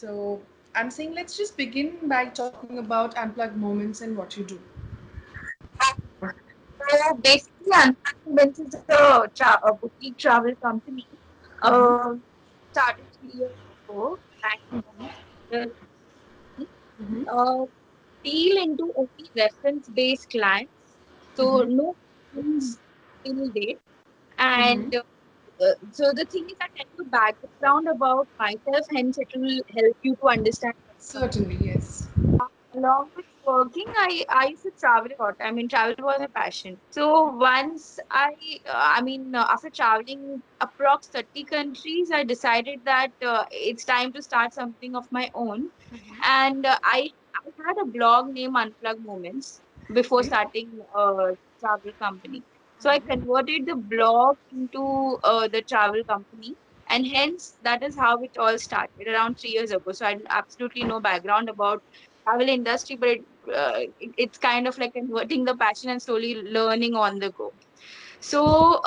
So I'm saying let's just begin by talking about unplugged moments and what you do. So basically, Unplugged Moments is a boutique travel company. Mm-hmm. Uh, Started 3 years ago, and the Mm-hmm. uh, deal into only reference-based clients. So Mm-hmm. no things till date. Mm-hmm. And so the thing is, I tell you background about myself, hence it will help you to understand better. Certainly, yes. Along with working, I used to travel a lot. I mean, travel was a passion. So once after traveling approx 30 countries, I decided that it's time to start something of my own. And I had a blog named Unplugged Moments before Okay. starting a travel company. So I converted the blog into the travel company. And hence, that is how it all started around 3 years ago. So I had absolutely no background about travel industry, but it's kind of like converting the passion and slowly learning on the go. So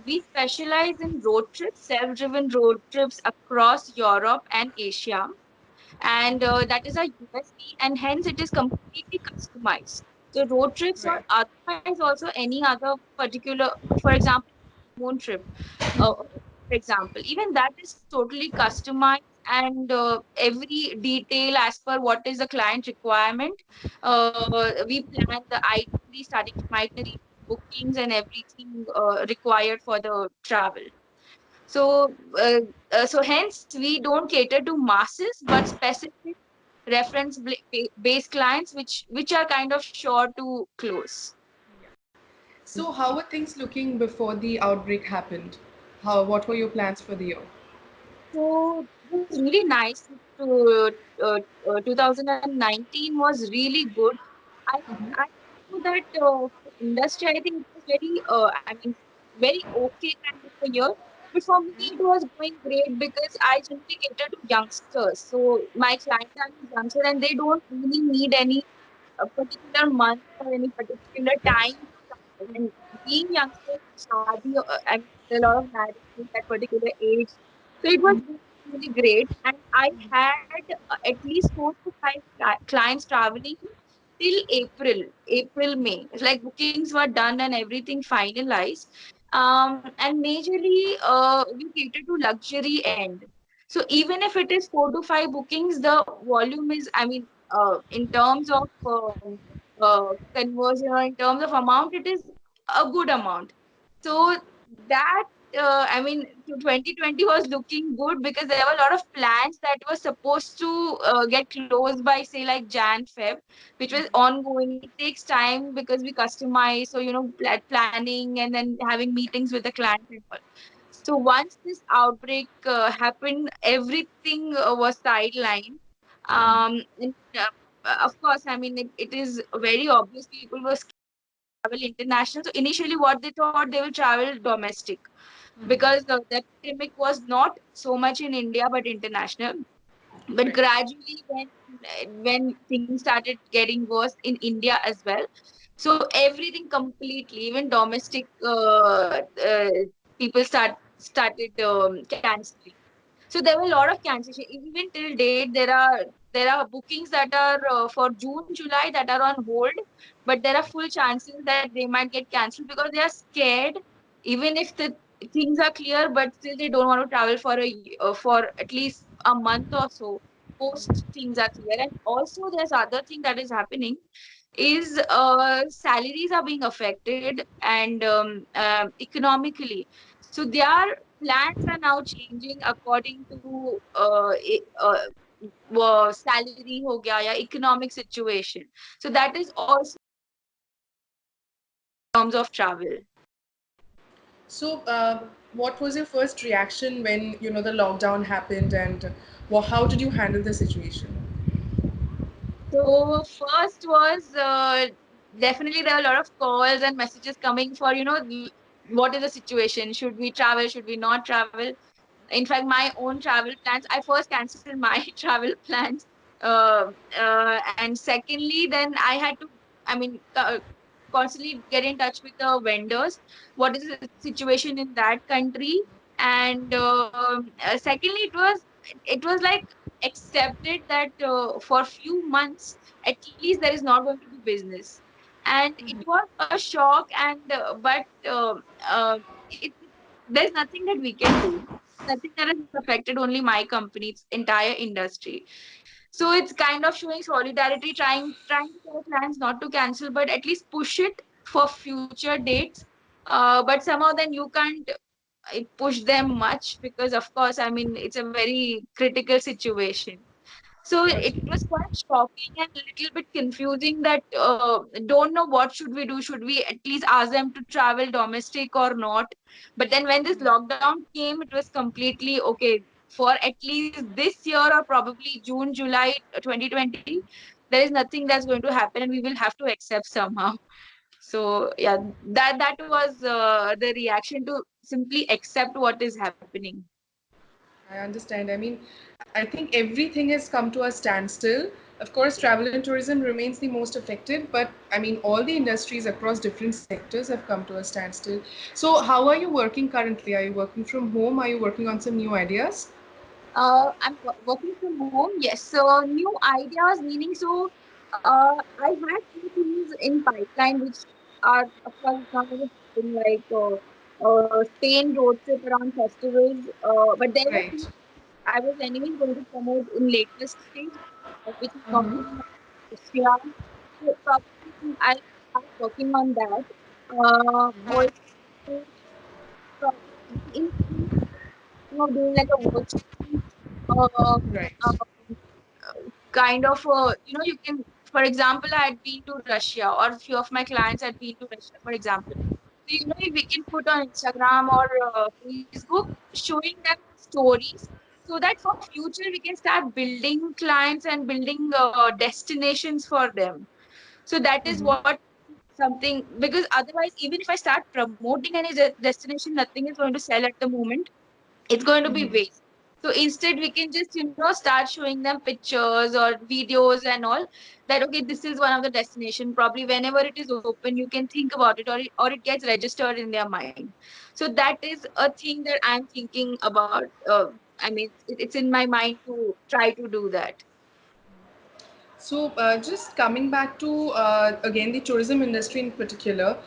we specialize in road trips, self-driven road trips across Europe and Asia, and that is our USP, and hence it is completely customized. So road trips or Right. otherwise also any other particular, for example, moon trip, for example, even that is totally customized and every detail as per what is the client requirement. We plan the itinerary starting from itinerary, bookings, and everything required for the travel. So, so hence we don't cater to masses, but specific based clients, which are kind of sure to close. So how were things looking before the outbreak happened? What were your plans for the year? So it was really nice. To, 2019 was really good. I I know that for industry, I think it was very very okay kind of a year. But for me, it was going great because I generally cater to youngsters. So my clientele is youngster, and they don't really need any particular month or any particular time to travel. And being youngsters, I mean, there are a lot of marriages at particular age. So it was really, really great. And I had at least 4 to 5 clients traveling till May. It's like bookings were done and everything finalized. And majorly, we cater to luxury end. So even if it is 4 to 5 bookings, the volume is, I mean, in terms of conversion or in terms of amount, it is a good amount. So that I mean, 2020 was looking good because there were a lot of plans that were supposed to get closed by say like Jan Feb, which was ongoing. It takes time because we customize, so planning and then having meetings with the client and all. So once this outbreak happened, everything was sidelined. And, of course, I mean, it is very obvious people were scared to travel international. So initially, what they thought they will travel domestic because the epidemic was not so much in India but international. But Right. gradually, when things started getting worse in India as well, so everything completely, even domestic people started canceling. So there were a lot of cancellation. Even till date, there are bookings that are for June, July that are on hold, but there are full chances that they might get cancelled because they are scared. Even if the things are clear, but still they don't want to travel for at least a month or so. Post things are clear, and also there's other thing that is happening is salaries are being affected and economically. So their plans are now changing according to salary ho gaya ya economic situation. So that is also in terms of travel. So, what was your first reaction when the lockdown happened, and how did you handle the situation? So first was definitely there are a lot of calls and messages coming for what is the situation? Should we travel? Should we not travel? In fact, my own travel plans, I first canceled my travel plans. And secondly, then I had to, I mean, constantly get in touch with the vendors. What is the situation in that country? And secondly, it was it was like accepted that for few months at least there is not going to be business, and it was a shock. And uh, it, there's nothing that we can do, nothing that has affected only my company, it's entire industry. So it's kind of showing solidarity, trying to tell clients not to cancel, but at least push it for future dates. But somehow then you can't push them much, because of course, I mean, it's a very critical situation. So it Gotcha. was quite shocking and a little bit confusing that don't know what should we do. Should we at least ask them to travel domestic or not? But then when this lockdown came, it was completely okay. For at least this year or probably June, July 2020, there is nothing that's going to happen, and we will have to accept somehow. So yeah, that was the reaction, to simply accept what is happening. I understand. I mean, I think everything has come to a standstill. Of course, travel and tourism remains the most affected, but I mean, all the industries across different sectors have come to a standstill. So, how are you working currently? Are you working from home? Are you working on some new ideas? I'm working from home. Yes. So new ideas, meaning, so I had few things in pipeline which are of course not going to happen, like Spain road trip around festivals. But there were Right. things I was anyways going to promote in latest stage, which is Mm-hmm. talking about Russia. So probably I'll start working on that. Also, in doing like a virtual uh, Right. uh, kind of you can, for example, I had been to Russia, or a few of my clients had been to Russia, for example. So if we can put on Instagram or Facebook, showing them stories, so that for future we can start building clients and building destinations for them. So that is Mm-hmm. what something, because otherwise even if I start promoting any destination, nothing is going to sell at the moment, it's going to be Mm-hmm. waste. So instead we can just start showing them pictures or videos and all, that okay, this is one of the destination, probably whenever it is open you can think about it, or it gets registered in their mind. So that is a thing that I'm thinking about. I mean, it's in my mind to try to do that. So, just coming back to again the tourism industry in particular,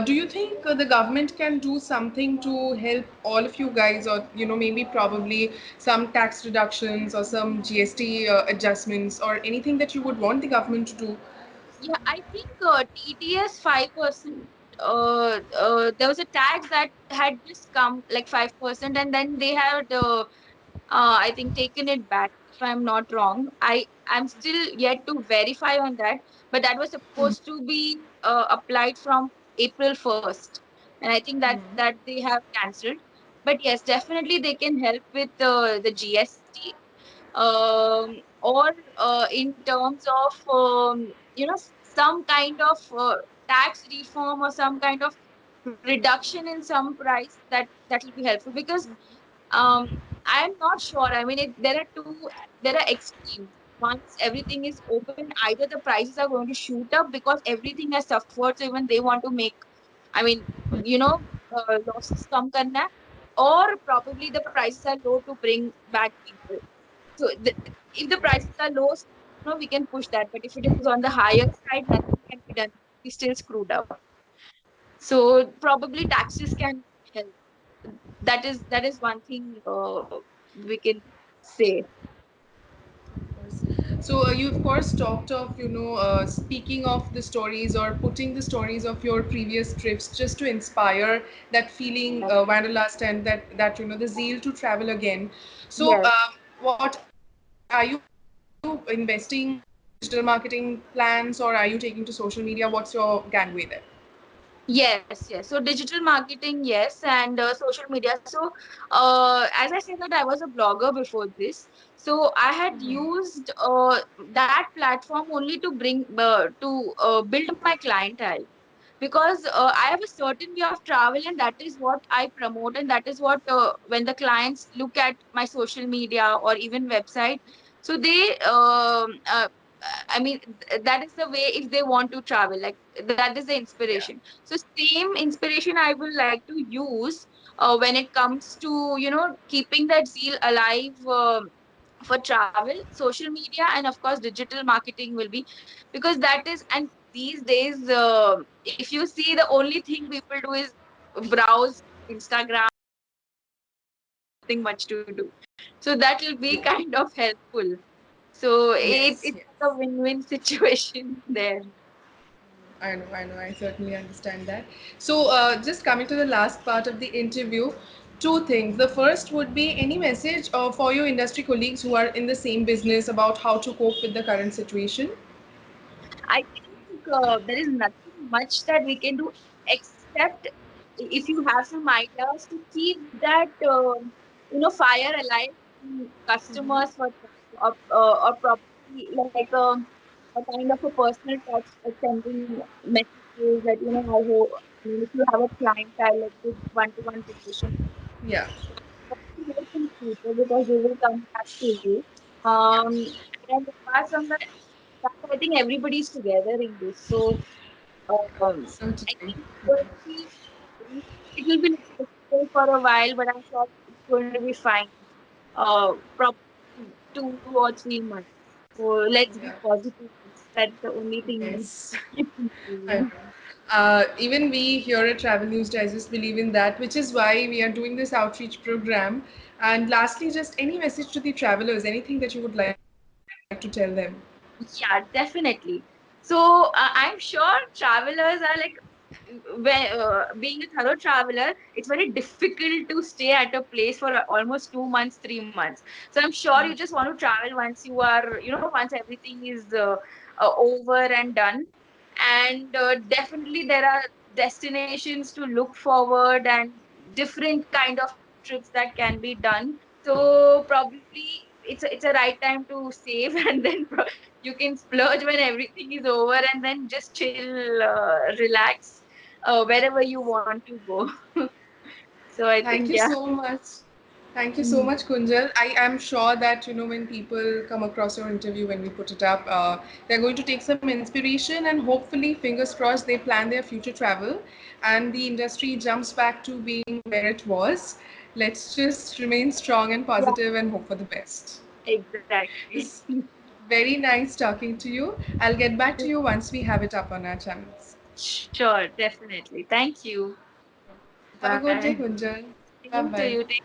do you think the government can do something to help all of you guys, or maybe probably some tax reductions or some GST adjustments, or anything that you would want the government to do? Yeah, I think TDS 5%. There was a tax that had just come like 5%, and then they had I think taken it back, if I'm not wrong. I'm still yet to verify on that, but that was supposed to be applied from April 1st, and I think that they have cancelled. But yes, definitely they can help with the GST, or in terms of some kind of tax reform, or some kind of reduction in some price, that will be helpful, because um I'm not sure. I mean, there are extremes. Once everything is open, either the prices are going to shoot up because everything has suffered, so even they want to make, I mean, you know losses come karna hai, or probably the prices are low to bring back people. So if the prices are low, we can push that. But if it is on the higher side, nothing can be done. We still screwed up. So probably taxes can help. That is one thing we can say. So you of course talked of speaking of the stories or putting the stories of your previous trips just to inspire that feeling Yeah. wanderlust and that the zeal to travel again. So Yes. what are you investing in digital marketing plans, or are you taking to social media? What's your gangway there? Yes, yes. So digital marketing, yes, and social media. So, as I said that I was a blogger before this, so I had used that platform only to build my clientele, because I have a certain way of travel, and that is what I promote, and that is what when the clients look at my social media or even website, so they I mean, that is the way if they want to travel, like that is the Yeah. inspiration. So same inspiration I will like to use when it comes to, keeping that zeal alive for travel. Social media and of course digital marketing will be, because that is, and these days, if you see, the only thing people do is browse Instagram, nothing much to do. So that will be kind of helpful. So Yes, it's yes. like a win-win situation there. I know, I certainly understand that. So, just coming to the last part of the interview, two things. The first would be any message for your industry colleagues who are in the same business about how to cope with the current situation. I think there is nothing much that we can do except if you have some ideas to keep that fire alive in customers for or probably like a kind of a personal touch, like sending messages that I hope, I mean, if you have a clientele, like this one-to-one relation, Yeah, that will help in future because they will come back to you. And apart from that, I think everybody's together in this. So I certainly. think it will be difficult for a while, but I'm sure it's going to be fine. Probably 2 or 3 months. So let's be Yeah. positive. That's the only thing Yes, you can I do. know. Even we here at Travel News Digest believe in that, which is why we are doing this outreach program. And lastly, just any message to the travelers, anything that you would like to tell them. Yeah, definitely. So I'm sure travelers are like, being a thorough traveler, it's very difficult to stay at a place for almost 2 months, 3 months. So I'm sure you just want to travel once you are, once everything is over and done. And definitely there are destinations to look forward and different kind of trips that can be done. So probably it's a right time to save and then you can splurge when everything is over and then just chill, relax wherever you want to go. So I think, Thank you yeah. so much. Thank you so Mm. much, Kunjal. I am sure that when people come across your interview, when we put it up, they're going to take some inspiration and hopefully, fingers crossed, they plan their future travel and the industry jumps back to being where it was. Let's just remain strong and Yeah, positive and hope for the best. exactly. It's very nice talking to you. I'll get back to you once we have it up on our channels. Sure, definitely. Thank you. Have a good day, Bye. Kunjal. Bye Same to bye. you. Take